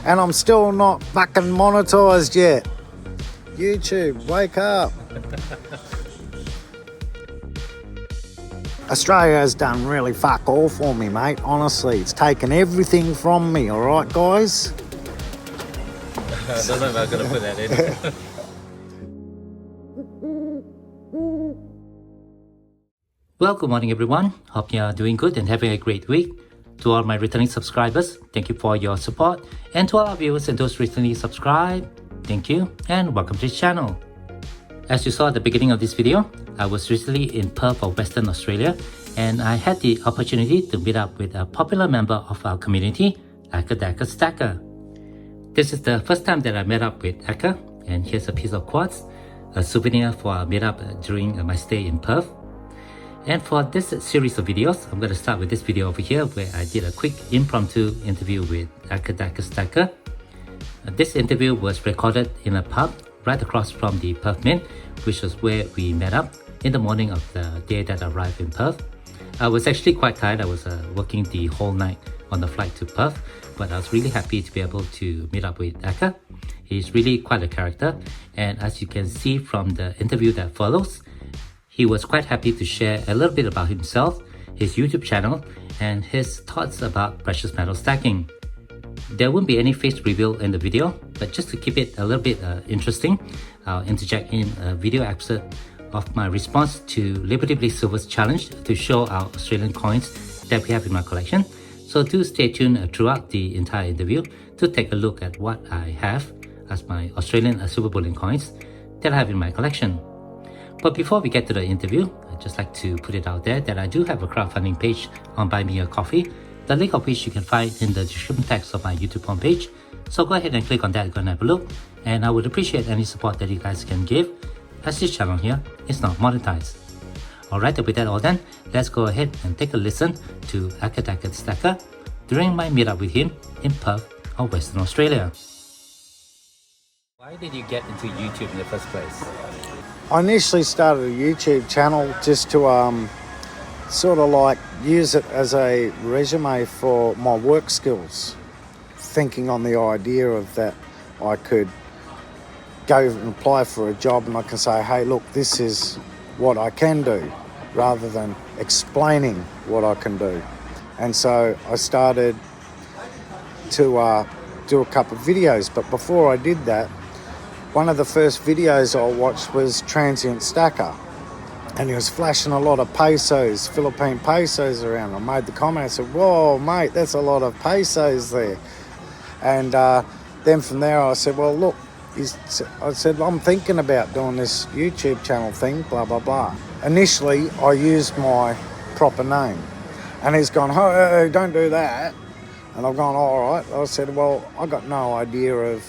And I'm still not fucking monetized yet. YouTube, wake up. Australia has done really fuck all for me, mate. Honestly, it's taken everything from me, all right, guys? I don't know if I'm going to put that in. Well, good morning, everyone. Hope you are doing good and having a great week. To all my returning subscribers, thank you for your support. And to all our viewers and those recently subscribed, thank you and welcome to the channel. As you saw at the beginning of this video, I was recently in Perth of Western Australia, and I had the opportunity to meet up with a popular member of our community, Acca. This is the first time that I met up with Acca, and here's a piece of quartz, a souvenir for our meetup during my stay in Perth. And for this series of videos, I'm going to start with this video over here where I did a quick impromptu interview with Acca. This interview was recorded in a pub right across from the Perth Mint, which was where we met up in the morning of the day that I arrived in Perth. I was actually quite tired. I was working the whole night on the flight to Perth, but I was really happy to be able to meet up with Acca. He's really quite a character, and as you can see from the interview that follows, he was quite happy to share a little bit about himself, his YouTube channel, and his thoughts about precious metal stacking. There won't be any face reveal in the video, but just to keep it a little bit interesting, I'll interject in a video excerpt of my response to Liberty Blade Silver's challenge to show our Australian coins that we have in my collection. So do stay tuned throughout the entire interview to take a look at what I have as my Australian Silver Bullion coins that I have in my collection. But before we get to the interview, I'd just like to put it out there that I do have a crowdfunding page on Buy Me a Coffee, the link of which you can find in the description text of my YouTube homepage. So go ahead and click on that and go and have a look, and I would appreciate any support that you guys can give, as this channel here is not monetized. Alright, with that all done, let's go ahead and take a listen to Acca during my meetup with him in Perth of Western Australia. Why did you get into YouTube in the first place? I initially started a YouTube channel just to sort of like use it as a resume for my work skills, thinking on the idea of that I could go and apply for a job and I can say, hey, look, this is what I can do, rather than explaining what I can do. And so I started to do a couple of videos, but before I did that, one of the first videos I watched was Transient Stacker, and he was flashing a lot of pesos, Philippine pesos around. I made the comment, I said, whoa, mate, that's a lot of pesos there. And then from there I said, well, look, I said, I'm thinking about doing this YouTube channel thing, blah, blah, blah. Initially, I used my proper name, and he's gone, hey, don't do that. And I've gone, all right. I said, well, I got no idea of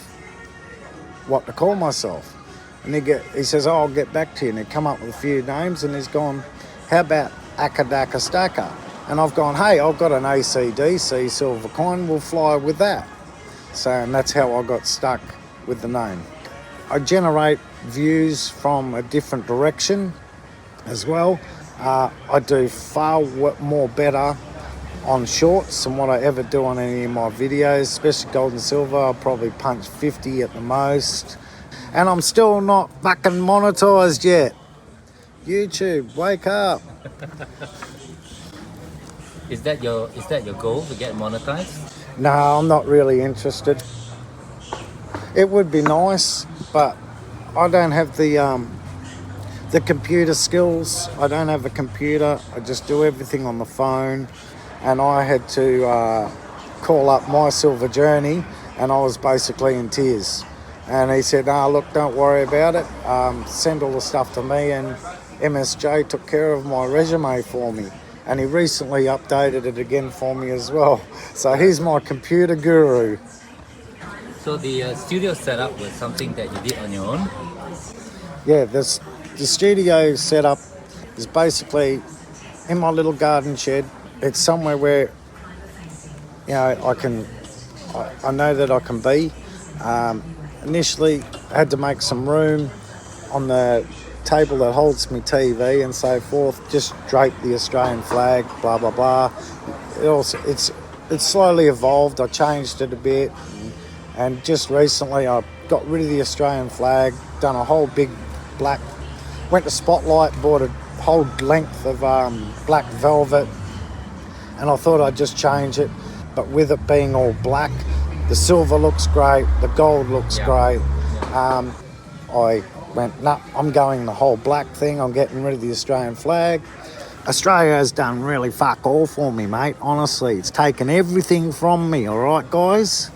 what to call myself. And he says, oh, I'll get back to you. And he'd come up with a few names, and he's gone, how about Acca? And I've gone, hey, I've got an ACDC silver coin, we'll fly with that. So, and that's how I got stuck with the name. I generate views from a different direction as well. I do far more better on shorts than what I ever do on any of my videos, especially gold and silver. I'll probably punch 50 at the most. And I'm still not fucking monetized yet. YouTube, wake up. Is that your goal, to get monetized? No, I'm not really interested. It would be nice, but I don't have the computer skills. I don't have a computer. I just do everything on the phone. And I had to call up my silver journey, and I was basically in tears. And he said, look, don't worry about it. Send all the stuff to me, and MSJ took care of my resume for me. And he recently updated it again for me as well. So he's my computer guru. So the studio setup was something that you did on your own? Yeah, the studio setup is basically in my little garden shed. It's somewhere where, you know, I know that I can be. Initially, I had to make some room on the table that holds me TV and so forth, just drape the Australian flag, blah, blah, blah. It's slowly evolved. I changed it a bit, And just recently I got rid of the Australian flag, done a whole big black, went to Spotlight, bought a whole length of black velvet, and I thought I'd just change it. But with it being all black, the silver looks great, the gold looks great. I went, nah, I'm going the whole black thing, I'm getting rid of the Australian flag. Australia has done really fuck all for me, mate. Honestly, it's taken everything from me, all right, guys?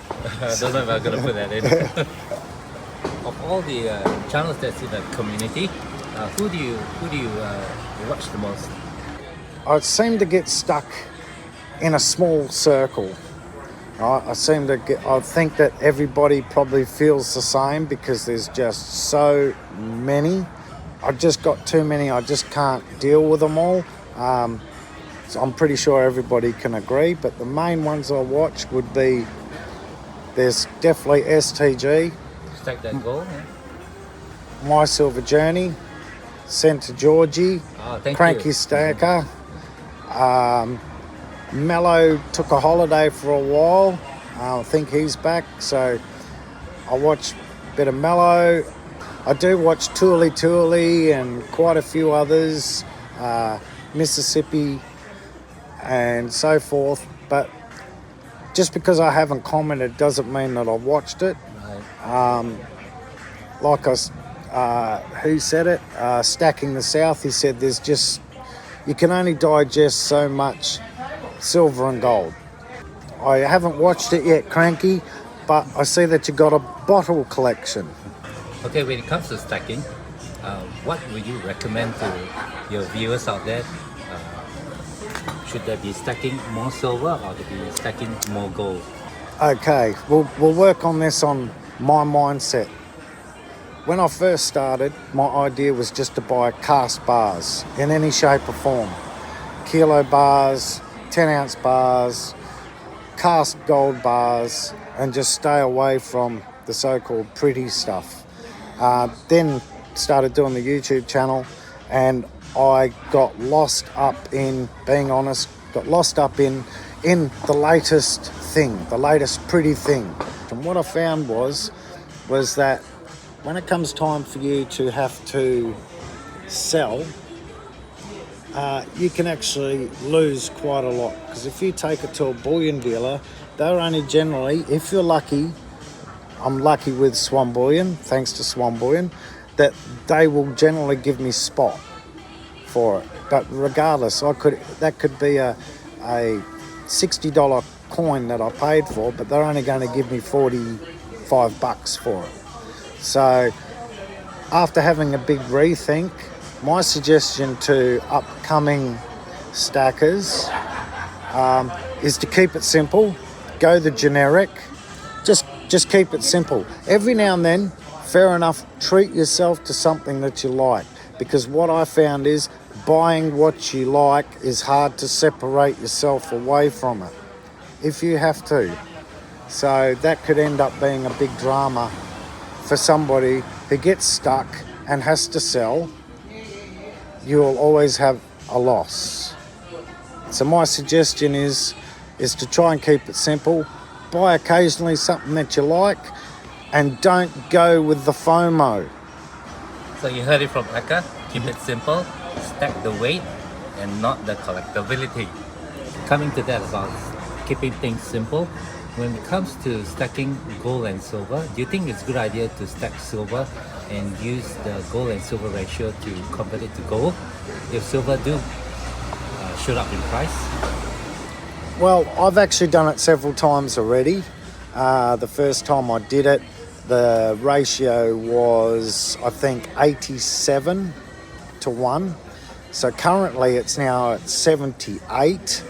I don't know if I'm going to put that in. Of all the channels that's in the community, who do you watch the most? I seem to get stuck in a small circle. I think that everybody probably feels the same because there's just so many. I just got too many. I just can't deal with them all. So I'm pretty sure everybody can agree. But the main ones I watch would be, there's definitely STG. Stack that goal. Yeah. My Silver Journey, Centre Georgie, Cranky you. Stacker. Mello took a holiday for a while. I think he's back, so I watch a bit of Mello. I do watch Tooley and quite a few others, Mississippi and so forth. But just because I haven't commented doesn't mean that I've watched it. Right. Who said it? Stacking the South. He said there's just, you can only digest so much silver and gold. I haven't watched it yet, Cranky, but I see that you got a bottle collection. Okay, when it comes to stacking, what would you recommend to your viewers out there? Should they be stacking more silver or to be stacking more gold? Okay, we'll work on this on my mindset. When I first started, my idea was just to buy cast bars in any shape or form. Kilo bars, 10-ounce bars, cast gold bars, and just stay away from the so-called pretty stuff. Then started doing the YouTube channel, and I got lost up in, being honest, in the latest thing, the latest pretty thing. And what I found was that when it comes time for you to have to sell, you can actually lose quite a lot. Because if you take it to a bullion dealer, they're only generally, if you're lucky, I'm lucky with Swan Bullion, thanks to Swan Bullion, that they will generally give me spot for it. But regardless, that could be a $60 coin that I paid for, but they're only going to give me $45 for it. So after having a big rethink, my suggestion to upcoming stackers is to keep it simple, go the generic, just keep it simple. Every now and then, fair enough, treat yourself to something that you like, because what I found is buying what you like is hard to separate yourself away from it, if you have to. So that could end up being a big drama for somebody who gets stuck and has to sell. You will always have a loss. So my suggestion is to try and keep it simple. Buy occasionally something that you like, and don't go with the FOMO. So you heard it from Acca, keep it simple, stack the weight and not the collectability. Coming to that about keeping things simple, when it comes to stacking gold and silver, do you think it's a good idea to stack silver and use the gold and silver ratio to convert it to gold if silver do shoot up in price? Well, I've actually done it several times already. The first time I did it, the ratio was, I think, 87 to 1. So currently it's now at 78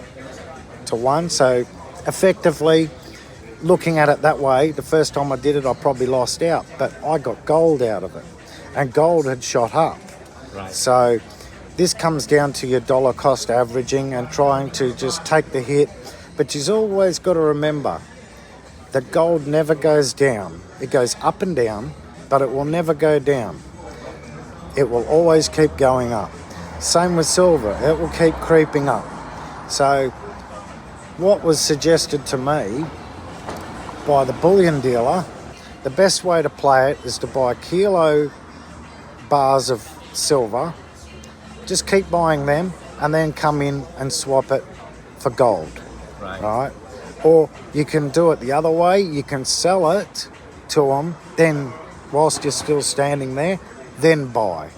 to 1. So effectively, looking at it that way, the first time I did it, I probably lost out, but I got gold out of it, and gold had shot up. Right. So this comes down to your dollar cost averaging and trying to just take the hit. But you've always got to remember that gold never goes down. It goes up and down, but it will never go down. It will always keep going up. Same with silver, it will keep creeping up. So what was suggested to me by the bullion dealer, the best way to play it is to buy kilo bars of silver, just keep buying them, and then come in and swap it for gold, right? Or you can do it the other way, you can sell it to them, then whilst you're still standing there, then buy.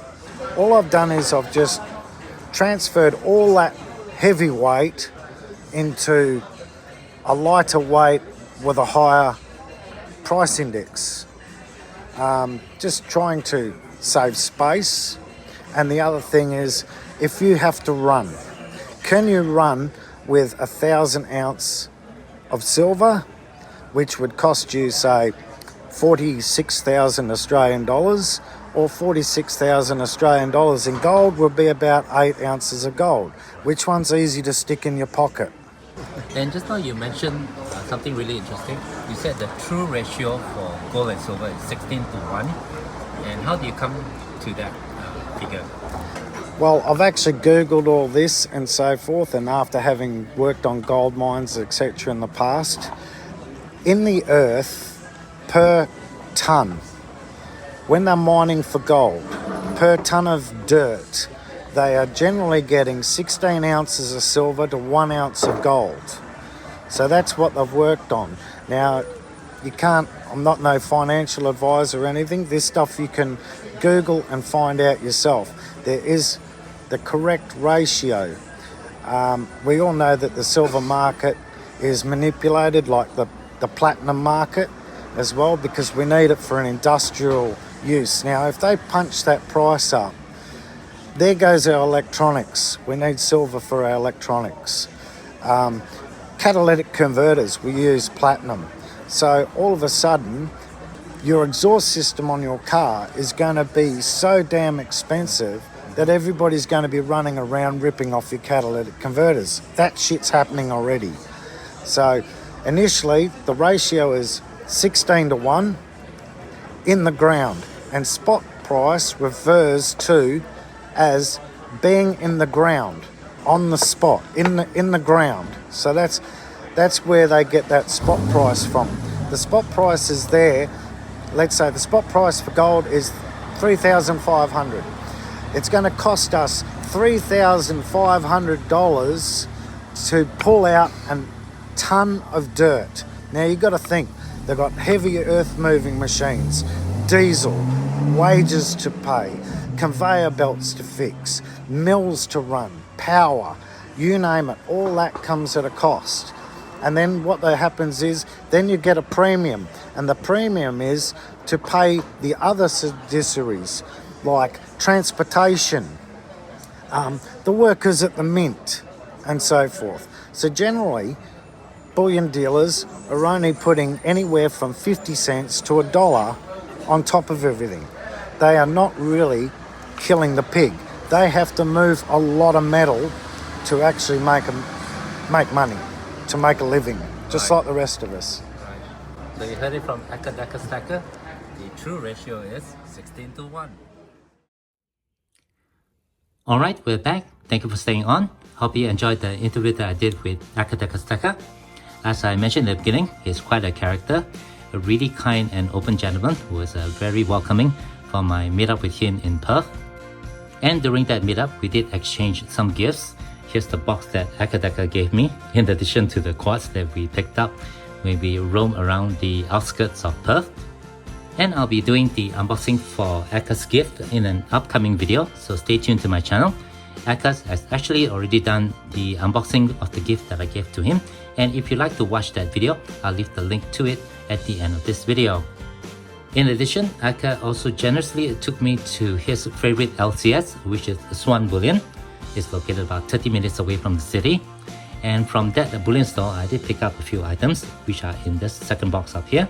All I've done is I've just transferred all that heavy weight into a lighter weight with a higher price index. Just trying to save space. And the other thing is, if you have to run, can you run with 1,000 ounce of silver, which would cost you, say, 46,000 Australian dollars, or 46,000 Australian dollars in gold would be about 8 ounces of gold. Which one's easy to stick in your pocket? And just now you mentioned something really interesting. You said the true ratio for gold and silver is 16 to 1. And how do you come to that figure? Well, I've actually Googled all this and so forth, and after having worked on gold mines, etc. in the past, in the earth, per tonne, when they're mining for gold, per tonne of dirt, they are generally getting 16 ounces of silver to 1 ounce of gold. So that's what they've worked on. Now, you can't, I'm not no financial advisor or anything. This stuff you can Google and find out yourself. There is the correct ratio. We all know that the silver market is manipulated like the platinum market as well, because we need it for an industrial use. Now, if they punch that price up, there goes our electronics. We need silver for our electronics. Catalytic converters, we use platinum. So all of a sudden, your exhaust system on your car is going to be so damn expensive that everybody's going to be running around ripping off your catalytic converters. That shit's happening already. So initially, the ratio is 16 to 1 in the ground, and spot price refers to as being in the ground, on the spot, in the ground. So that's where they get that spot price from. The spot price is there. Let's say the spot price for gold is $3,500. It's going to cost us $3,500 to pull out a ton of dirt. Now you've got to think, they've got heavy earth moving machines, diesel, wages to pay, conveyor belts to fix, mills to run, power, you name it, all that comes at a cost. And then what happens is, then you get a premium, and the premium is to pay the other subsidiaries, like transportation, the workers at the mint, and so forth. So generally, bullion dealers are only putting anywhere from 50 cents to $1 on top of everything. They are not really killing the pig. They have to move a lot of metal to actually make money, to make a living, just like the rest of us. Right. So you heard it from Acca Stacker. The true ratio is 16 to 1. Alright, we're back. Thank you for staying on. Hope you enjoyed the interview that I did with Acca Stacker. As I mentioned in the beginning, he's quite a character, a really kind and open gentleman who was very welcoming for my meetup with him in Perth. And during that meetup, we did exchange some gifts. Here's the box that Acca gave me, in addition to the quads that we picked up when we roam around the outskirts of Perth. And I'll be doing the unboxing for Acca's gift in an upcoming video, so stay tuned to my channel. Acca has actually already done the unboxing of the gift that I gave to him, and if you'd like to watch that video, I'll leave the link to it at the end of this video. In addition, Acca also generously took me to his favorite LCS, which is Swan Bullion. It's located about 30 minutes away from the city. And from that bullion store, I did pick up a few items, which are in this second box up here.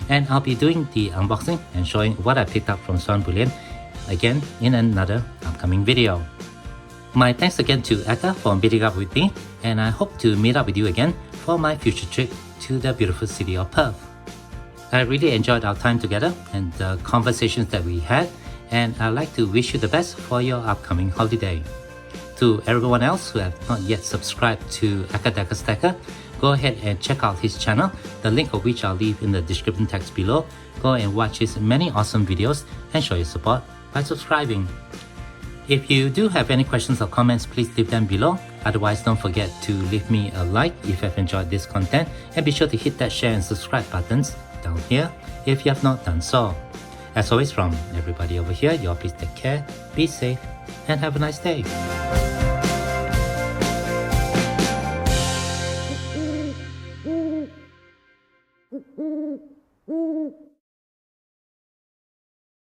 And I'll be doing the unboxing and showing what I picked up from Swan Bullion again in another upcoming video. My thanks again to Acca for meeting up with me, and I hope to meet up with you again for my future trip to the beautiful city of Perth. I really enjoyed our time together and the conversations that we had, and I'd like to wish you the best for your upcoming holiday. To everyone else who have not yet subscribed to Acca Stacker, go ahead and check out his channel, the link of which I'll leave in the description text below. Go and watch his many awesome videos and show your support by subscribing. If you do have any questions or comments, please leave them below. Otherwise, don't forget to leave me a like if you have enjoyed this content, and be sure to hit that share and subscribe buttons down here if you have not done so. As always, from everybody over here, y'all please take care, be safe, and have a nice day. Mm-hmm.